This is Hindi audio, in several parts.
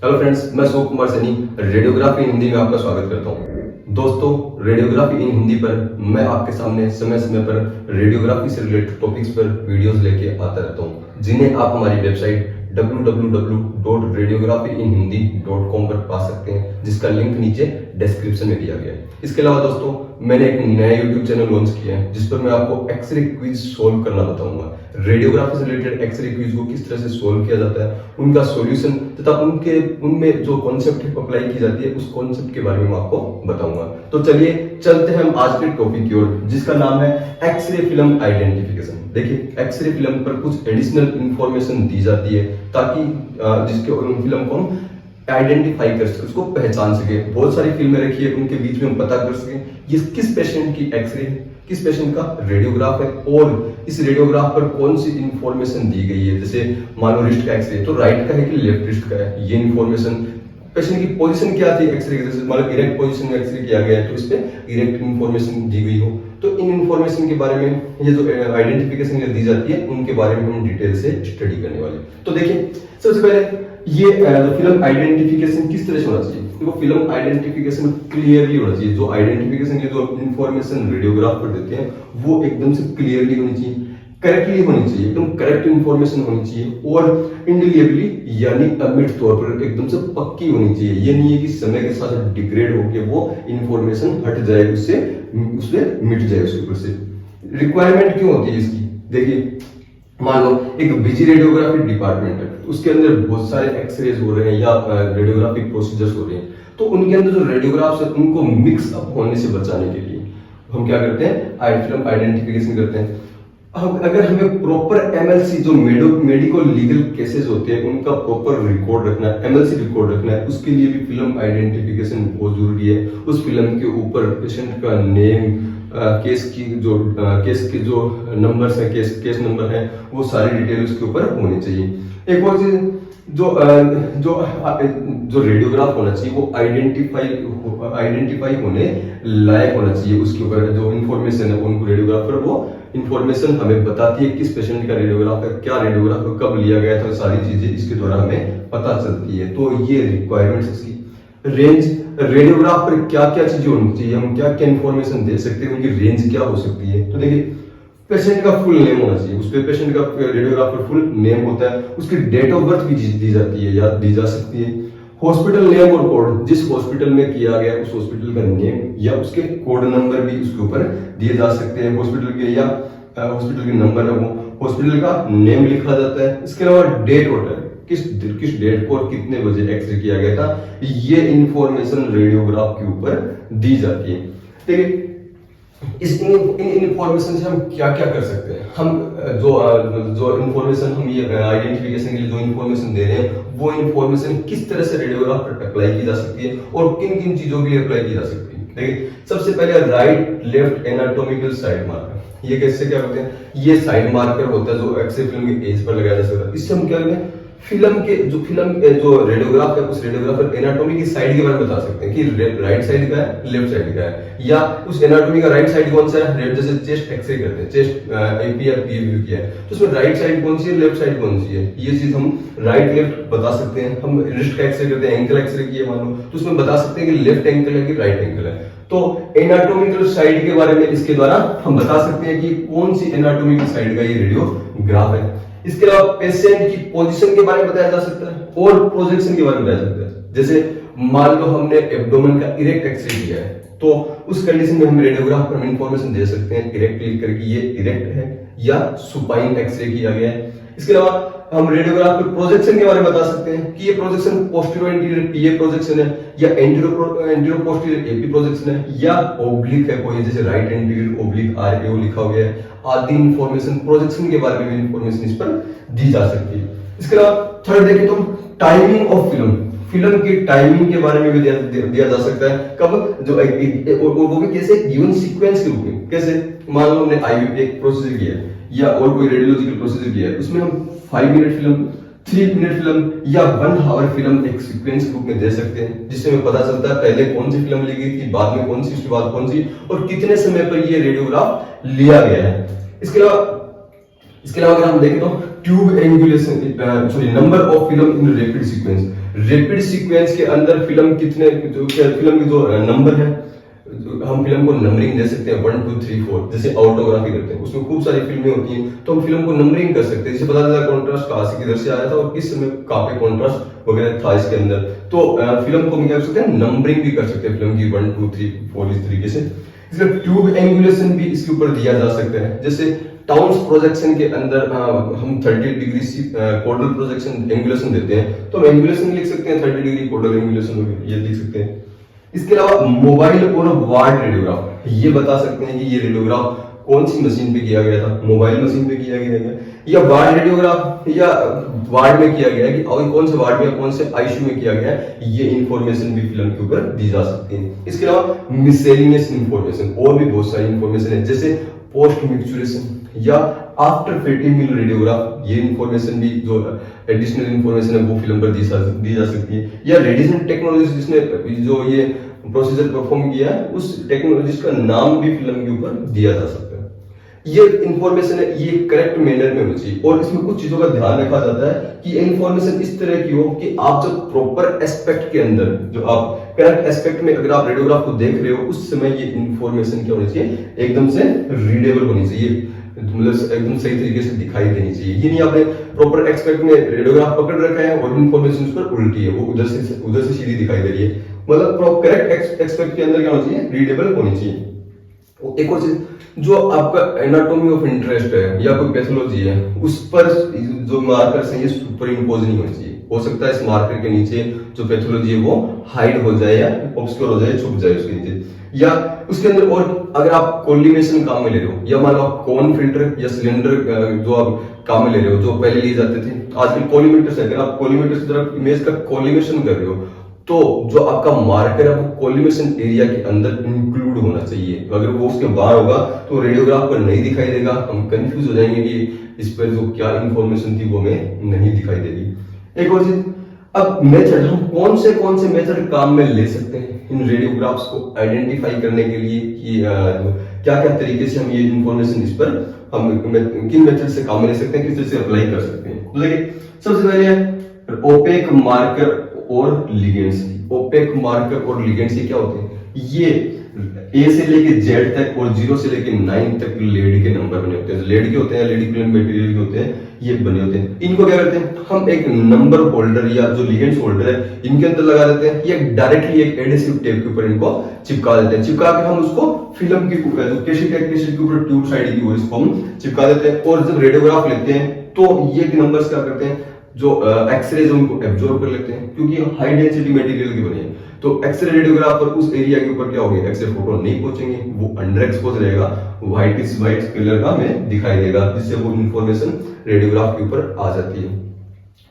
हेलो फ्रेंड्स, मैं शिव कुमार सैनी रेडियोग्राफी इन हिंदी में आपका स्वागत करता हूं। दोस्तों, रेडियोग्राफी इन हिंदी पर मैं आपके सामने समय समय पर रेडियोग्राफी से रिलेटेड टॉपिक्स पर वीडियोस लेके आता रहता हूं, जिन्हें आप हमारी वेबसाइट www.radiographyinhindi.com पर पा सकते हैं, जिसका लिंक नीचे डिस्क्रिप्शन में दिया गया है। इसके अलावा दोस्तों, मैंने एक नया यूट्यूब चैनल लॉन्च किया है, जिस पर मैं आपको एक्सरे क्विज सोल्व करना बताऊंगा। रेडियोग्राफी से रिलेटेड एक्सरे क्विज को किस तरह से सोल्व किया जाता है, उनका सॉल्यूशन तथा उनमें जो कॉन्सेप्ट अप्लाई की जाती है, उस कॉन्सेप्ट के बारे में मैं आपको बताऊंगा। तो चलिए चलते हैं हम आज के टॉपिक की ओर, जिसका नाम है एक्सरे फिल्म आइडेंटिफिकेशन। देखिए, एक्सरे फिल्म पर कुछ एडिशनल इंफॉर्मेशन दी जाती है ताकि जिसके फिल्म को हम आइडेंटिफाई कर सके, उसको पहचान सके। बहुत सारी फिल्में रखी है, उनके बीच में हम पता कर सके ये किस पेशेंट की एक्सरे है, किस पेशेंट का रेडियोग्राफ है, और इस रेडियोग्राफ पर कौन सी इंफॉर्मेशन दी गई है। जैसे मान लो रिस्ट का एक्सरे तो राइट का है कि लेफ्ट रिस्ट का है, ये इंफॉर्मेशन। पेशेंट की पोजीशन क्या थी एक्सरे की, जैसे मतलब इरेक्ट पोजीशन में एक्सरे किया गया है तो इस पे इरेक्ट इंफॉर्मेशन दी गई हो। तो इन इंफॉर्मेशन के बारे में ये जो आइडेंटिफिकेशन दी जाती है, उनके बारे में हम डिटेल से स्टडी करने वाले। तो देखिए, सबसे पहले ये फिल्म आइडेंटिफिकेशन किस तरह से होना चाहिए। देखो, फिल्म आइडेंटिफिकेशन क्लियरली होना चाहिए। जो आइडेंटिफिकेशन की जो इंफॉर्मेशन रेडियोग्राफ पर देते हैं, वो एकदम से क्लियरली होनी चाहिए, करेक्टली होनी चाहिए, एकदम करेक्ट इंफॉर्मेशन होनी चाहिए, और इंडिलिएबली यानी अमिट तौर पर एकदम से पक्की होनी चाहिए। ये नहीं है कि समय के साथ डिग्रेड होकर वो इंफॉर्मेशन हट जाए, उससे मिट जाए उसके ऊपर से। रिक्वायरमेंट क्यों होती है इसकी? देखिए, मान लो एक बिजी रेडियोग्राफी डिपार्टमेंट है, उसके अंदर बहुत सारे एक्सरेज हो रहे हैं या रेडियोग्राफिक प्रोसीजर्स हो रहे हैं, तो उनके अंदर जो रेडियोग्राफ्स है उनको मिक्स अप होने से बचाने के लिए हम क्या करते हैं, फिल्म आइडेंटिफिकेशन करते हैं। अगर हमें प्रॉपर एमएलसी जो मेडिको लीगल केसेस होते हैं उनका प्रॉपर रिकॉर्ड रखना है, एमएलसी रिकॉर्ड रखना है, उसके लिए भी फिल्म आइडेंटिफिकेशन बहुत जरूरी है। उस फिल्म के ऊपर पेशेंट का नेम, केस के जो नंबर्स है, केस नंबर है, वो सारी डिटेल उसके ऊपर होनी चाहिए। एक और चीज, जो रेडियोग्राफ होना चाहिए वो आइडेंटिफाई होने लायक होना चाहिए। उसके ऊपर जो इन्फॉर्मेशन है उनको रेडियोग्राफर वो इन्फॉर्मेशन हमें बताती है किस पेशेंट का रेडियोग्राफ है, क्या रेडियोग्राफ कब लिया गया था, सारी चीजें इसके द्वारा हमें पता चलती है। तो ये रिक्वायरमेंट्स इसकी। रेंज, रेडियोग्राफ पर क्या क्या चीजें होनी चाहिए, हम क्या क्या इन्फॉर्मेशन दे सकते हैं, उनकी रेंज क्या हो सकती है। तो देखिए, पेशेंट का फुल नेम होना चाहिए, उस पे पेशेंट का रेडियोग्राफ पर फुल नेम होता है, उसकी डेट ऑफ बर्थ भी दी जाती है या दी जा सकती है। हॉस्पिटल नेम और कोड, जिस हॉस्पिटल में किया गया उस हॉस्पिटल का नेम या उसके कोड नंबर भी उसके ऊपर दिए जा सकते हैं। हॉस्पिटल के या हॉस्पिटल के नंबर है वो हॉस्पिटल का नेम लिखा जाता है। इसके अलावा डेट होता है, किस डेट को और कितने बजे एक्सरे किया गया था, ये इंफॉर्मेशन रेडियोग्राफ के ऊपर दी जाती है। देखिए, इन इंफॉर्मेशन से हम क्या क्या कर सकते हैं। हम जो इंफॉर्मेशन हम ये आइडेंटिफिकेशन के लिए जो इंफॉर्मेशन दे रहे हैं, वो इंफॉर्मेशन किस तरह से रेडियोग्राफ पर अप्लाई की जा सकती है और किन किन चीजों के लिए अप्लाई की जा सकती है। देखिए, सबसे पहले right left anatomical side marker. ये कैसे क्या होते हैं, ये साइड मार्कर होता है जो एक्सरे फिल्म के एज पर लगाया जा सकता है। इससे हम क्या करते हैं, फिल्म जो रेडियोग्राफ है उस रेडियोग्राफ पर एनाटॉमी की साइड के बारे में बता सकते हैं कि राइट साइड का है, लेफ्ट साइड का है, या उस एनाटॉमी का राइट साइड कौन सा है। जैसे चेस्ट एक्सरे करते हैं, चेस्ट एपी या पीएवी किया है, तो उसमें राइट साइड कौन सी है, लेफ्ट साइड कौन सी है, ये चीज हम राइट लेफ्ट बता सकते हैं। हम रिस्ट का एक्सरे करते हैं, एंकल एक्सरे किया मान लो, तो उसमें बता सकते हैं कि लेफ्ट एंकल है कि राइट एंकल है। तो एनाटॉमिकल साइड के बारे में इसके द्वारा हम बता सकते हैं कि कौन सी एनाटॉमिकल साइड का ये रेडियोग्राफ है। इसके अलावा पेशेंट की पोजीशन के बारे में बताया जा सकता है और प्रोजेक्शन के बारे में बताया सकता है। जैसे मान लो हमने एब्डोमेन का इरेक्ट एक्सरे किया है, तो उस कंडीशन में हम रेडियोग्राफ पर इंफॉर्मेशन दे सकते हैं इरेक्ट क्लिक करके ये इरेक्ट है या सुपाइन एक्सरे किया गया है। इसके अलावा हम रेडियोग्राफ पर प्रोजेक्शन के बारे में बता सकते हैं कि ये प्रोजेक्शन पोस्टीरियर एंटीरियर पीए प्रोजेक्शन है या एंटीरियर पोस्टीरियर एपी प्रोजेक्शन है या ओब्लिक है कोई, जैसे राइट एंटीरियर ओब्लिक आरएओ लिखा हुआ है। आदि इंफॉर्मेशन प्रोजेक्शन के बारे में भी इंफॉर्मेशन इस पर दी जा सकती है। इसके अलावा थर्ड देखें तो टाइमिंग ऑफ फिल्म की टाइमिंग के बारे में भी दिया जा सकता है। कब, जो वो भी कैसे, गिवन सीक्वेंस के रूप में। कैसे, मान लो हमने आईवीपी एक प्रोसीजर किया है या और कोई रेडियोलॉजिकल प्रोसीजर किया है, उसमें हम 5 मिनट फिल्म, 3 मिनट फिल्म या 1 आवर फिल्म एक सीक्वेंस के रूप में दे सकते हैं, जिससे हमें पता चलता है पहले कौन सी फिल्म ली गई थी, बाद में कौन सी, उसके बाद कौन सी, और कितने समय पर ये रेडियोग्राफ लिया गया है। इसके अलावा अगर हम देखें तो tube angulation, number of film in rapid sequence. Rapid sequence के अंदर फिल्म कितने फिल्म की जो नंबर है, हम फिल्म को नंबरिंग दे सकते हैं 1 2 3 4, जैसे ऑटोग्राफी करते हैं उसमें खूब सारी फिल्में होती हैं, तो हम फिल्म को नंबरिंग कर सकते हैं, जिससे पता चलता है कॉन्ट्रास्ट कहाँ से किधर से आया था और किस समय कहाँ पे कॉन्ट्रास्ट वगैरह था इसके अंदर। तो फिल्म को हम क्या कर सकते हैं, नंबरिंग भी कर सकते हैं फिल्म की 1 2 3 4 इस तरीके से। इसका ट्यूब एंगुलेशन भी इसके ऊपर दिया जा सकता है, जैसे टाउन्स प्रोजेक्शन के अंदर हम 30 डिग्री कोडल प्रोजेक्शन एंगुलेशन देते हैं, तो हम एंगुलेशन लिख सकते हैं 30 डिग्री कोडल एंगुलेशन ये लिख सकते हैं। इसके अलावा मोबाइल और वार्ड रेडियोग्राफ, ये बता सकते हैं कि ये रेडियोग्राफ कौन सी मशीन पे किया गया था, मोबाइल मशीन पे किया गया है या वार्ड रेडियोग्राफ या वार्ड में किया गया है कि और कौन से वार्ड में कौन से आईसीयू में किया गया है, ये इंफॉर्मेशन भी फिल्म के ऊपर दी जा सकती है। इसके अलावा मिसलेनियस इंफॉर्मेशन और भी बहुत सारी इंफॉर्मेशन है, जैसे पोस्ट मिक्चुरेशन या आफ्टर फैटी मील रेडियोग्राफ, ये इंफॉर्मेशन भी जो एडिशनल इंफॉर्मेशन है वो फिल्म पर दी जा सकती है। या रेडिएशन टेक्नोलॉजी जिसने जो ये प्रोसीजर परफॉर्म किया है उस टेक्नोलॉजी का नाम भी फिल्म के ऊपर दिया जा सकता है। ये इंफॉर्मेशन है ये करेक्ट मैनर में होनी चाहिए और इसमें कुछ चीजों का ध्यान रखा जाता है कि इंफॉर्मेशन इस तरह की हो कि आप जब प्रॉपर एस्पेक्ट के अंदर जो आप करेक्ट एस्पेक्ट में अगर आप रेडियोग्राफ को देख रहे हो उस समय ये इंफॉर्मेशन क्या होनी चाहिए, एकदम से रीडेबल होनी चाहिए, मतलब एकदम सही तरीके से दिखाई देनी चाहिए। ये नहीं आपने प्रॉपर एक्सपेक्ट में रेडियोग्राफ पकड़ रखा है और इंफॉर्मेशन उस पर उल्टी है, वो उधर से सीधी दिखाई दे रही है, मतलब करेक्ट एक्सपेक्ट के अंदर क्या होना चाहिए, रीडेबल होनी चाहिए। एक और चीज, जो आपका एनाटॉमी ऑफ इंटरेस्ट है या कोई पैथोलॉजी है उस पर जो मार्कर्स हैं ये सुपर इम्पोज नहीं होनी चाहिए। हो सकता है इस मार्कर के नीचे जो पैथोलॉजी है वो हाइड हो जाए या ऑब्सक्योर हो जाए, छुप जाए उसके नीचे, या उसके अंदर। और अगर आप कोलिमेशन काम में ले रहे हो या मान लो आप कॉन फिल्टर या सिलेंडर जो आप काम में ले रहे हो, जो पहले लिए जाते थे, आजकल कोलिमेटर्स है, अगर आप कोलिमेटर की तरफ इमेज का कोलिमेशन कर रहे हो तो जो आपका मार्कर है वो कोलिमेशन एरिया के अंदर इंक्लूड होना चाहिए। अगर वो उसके बाहर होगा तो रेडियोग्राफ पर नहीं दिखाई देगा, हम कंफ्यूज हो जाएंगे कि इस पर जो क्या इंफॉर्मेशन थी वो हमें नहीं दिखाई देगी। एक और चीज, अब मेथड, हम कौन से मेथड काम में ले सकते हैं इन रेडियोग्राफ्स को आइडेंटिफाई करने के लिए कि क्या क्या तरीके से हम ये इंफॉर्मेशन इस पर हम किन मेथड से काम में ले सकते हैं, किस तरह से अप्लाई कर सकते हैं। तो देखिए सबसे पहले है ओपेक मार्कर और लिगेंड्स। ओपेक मार्कर और लिगेंड्स ये क्या होते हैं, ये ए से लेके जेड तक और 0 से लेके 9 तक लेड के नंबर बने होते हैं। लेड के होते हैं, लेडी फिल्म मटेरियल के होते हैं, ये बने होते हैं। इनको क्या करते हैं, हम एक नंबर होल्डर या जो लिगेंड्स होल्डर है इनके अंदर लगा देते हैं या डायरेक्टली एक एडेसिव टेप के ऊपर इनको चिपका देते हैं। चिपका के हम उसको फिल्म के ऊपर जो कैसेट के ऊपर ट्यूब साइड की ओर इसको हम चिपका देते हैं। और जब रेडियोग्राफ लेते हैं तो ये नंबर्स क्या करते हैं, जो एक्सरेज उनको एब्जॉर्ब कर लेते हैं, क्योंकि हाई डेंसिटी मटेरियल के बने हैं तो एक्सरे रेडियोग्राफ पर उस एरिया के ऊपर क्या होगा, एक्सरे फोटो नहीं पहुंचेंगे, वो अंडर एक्सपोज रहेगा, व्हाइट कलर का हमें दिखाई देगा, जिससे वो इंफॉर्मेशन रेडियोग्राफ के ऊपर आ जाती है।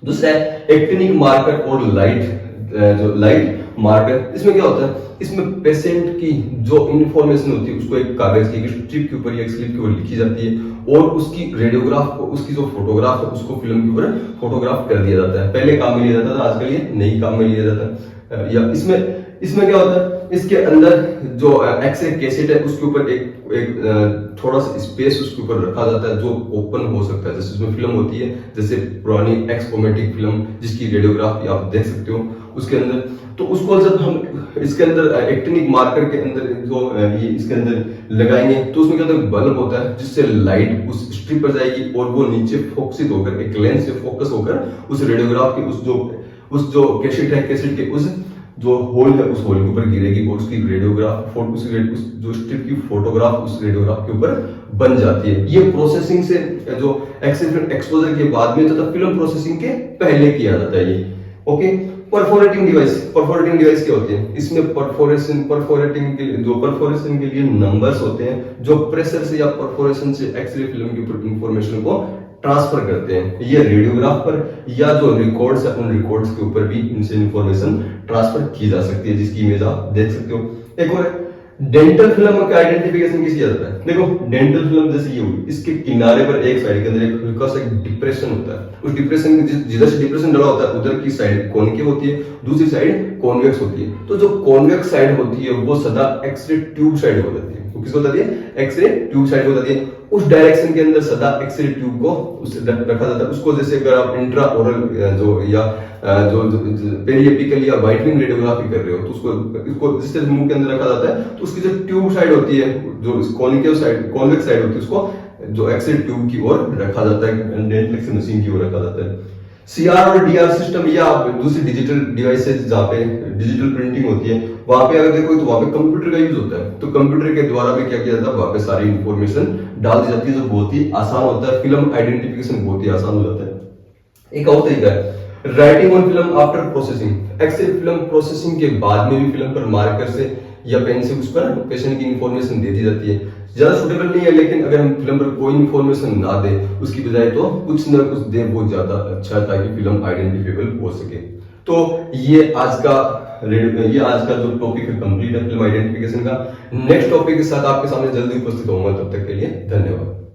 दूसरा है एक्टिनिक मार्कर और लाइट मार्कर। इसमें क्या होता है, इसमें पेशेंट की जो इंफॉर्मेशन होती है उसको एक कागज की स्ट्रिप के ऊपर या स्लिप के ऊपर लिखी जाती है और उसकी रेडियोग्राफ को, उसकी जो फोटोग्राफ है उसको फिल्म के ऊपर फोटोग्राफ कर दिया जाता है। पहले काम में लिया जाता था, आजकल ये नहीं काम में लिया जाता है। या इसमें क्या होता है, इसके अंदर जो एक्सरे कैसेट है उसके ऊपर एक थोड़ा सा स्पेस उसके ऊपर रखा जाता है जो ओपन हो सकता है, जैसे उसमें फिल्म होती है, जैसे पुरानी एक्सपोमेटिक फिल्म जिसकी रेडियोग्राफी आप देख सकते हो उसके अंदर। तो उसको जब हम इसके अंदर एक्टिनिक मार्कर के अंदर जो ये इसके अंदर लगाएंगे तो उसमें क्या होता है, बल्ब होता है जिससे लाइट उस स्ट्रिप पर जाएगी और वो नीचे फोकसित होकर एक लेंस से फोकस होकर उस रेडियोग्राफ के उस जो कैसेट है, कैसेट के उस जो होल है उस होल के ऊपर गिरेगी और उसकी रेडियोग्राफ उस जो स्ट्रिप की फोटोग्राफ उस रेडियोग्राफ के ऊपर बन जाती है। ये प्रोसेसिंग से जो एक्सरे एक्सपोजर के बाद में तथा फिल्म प्रोसेसिंग के पहले किया जाता है ये। ओके, परफोरेटिंग डिवाइस क्या होती है, इसमें परफोरेटिंग के लिए नंबर्स होते हैं जो प्रेशर से या परफोरेशन से एक्सरे फिल्म के ऊपर इंफॉर्मेशन को ट्रांसफर करते हैं। ये रेडियोग्राफ पर या जो रिकॉर्ड्स है उन रिकॉर्ड्स के ऊपर भी इनसे इंफॉर्मेशन ट्रांसफर की जा सकती है, जिसकी इमेज आप देख सकते हो। एक और डेंटल फिल्म का आइडेंटिफिकेशन किस किया जाता है, देखो डेंटल फिल्म जैसे ये हुई, इसके किनारे पर एक साइड के अंदर एक हल्का सा डिप्रेशन होता है, उस डिप्रेशन जिधर से डिप्रेशन डला होता है उधर की साइड कॉन्केव होती है, दूसरी साइड कॉन्वेक्स होती है। तो जो कॉन्वेक्स साइड होती है वो सदा एक्सरे ट्यूब साइड हो जाती है। किसको बताती है, एक्सरे ट्यूब साइड हो जाती है। उस डायरेक्शन के अंदर सदा एक्सरे ट्यूब को रखा जाता है। उसको जैसे अगर आप इंट्रा ओरल जो या जो पेरिएपिकल या वाइटनिंग रेडियोग्राफी कर रहे हो तो उसको इसको जिस तरह मुंह के अंदर रखा जाता है तो उसकी जो ट्यूब साइड होती है, जो कॉनिकेव साइड कॉन्वेक्स साइड होती है, उसको जो एक्सरे ट्यूब की ओर रखा जाता है, डेंटल एक्सरे मशीन की ओर रखा जाता है। सीआर और डीआर सिस्टम या दूसरी डिजिटल डिवाइसेस जहाँ पे डिजिटल प्रिंटिंग होती है वहां पे अगर देखो तो वहां पे कंप्यूटर का यूज होता है, तो कंप्यूटर के द्वारा भी क्या किया जाता है, वहां पे सारी इंफॉर्मेशन डाल दी जाती है, जो बहुत ही आसान होता है। फिल्म आइडेंटिफिकेशन बहुत ही आसान हो जाता है। एक और तरीका है writing on film after processing. X ray film processing के बाद में भी फिल्म पर मार्कर से या पेन से उस पर पेशेंट की इंफॉर्मेशन दे दी जाती है। ज्यादा सुटेबल नहीं है, लेकिन अगर हम फिल्म पर कोई इंफॉर्मेशन ना दे उसकी बजाय तो कुछ न कुछ दे बहुत ज्यादा अच्छा है ताकि फिल्म आइडेंटिफिकेबल हो सके। तो ये आज का जो टॉपिक है कंप्लीट है फिल्म आइडेंटिफिकेशन का। नेक्स्ट टॉपिक के साथ आपके सामने जल्दी उपस्थित होऊंगा, तब तक के लिए धन्यवाद।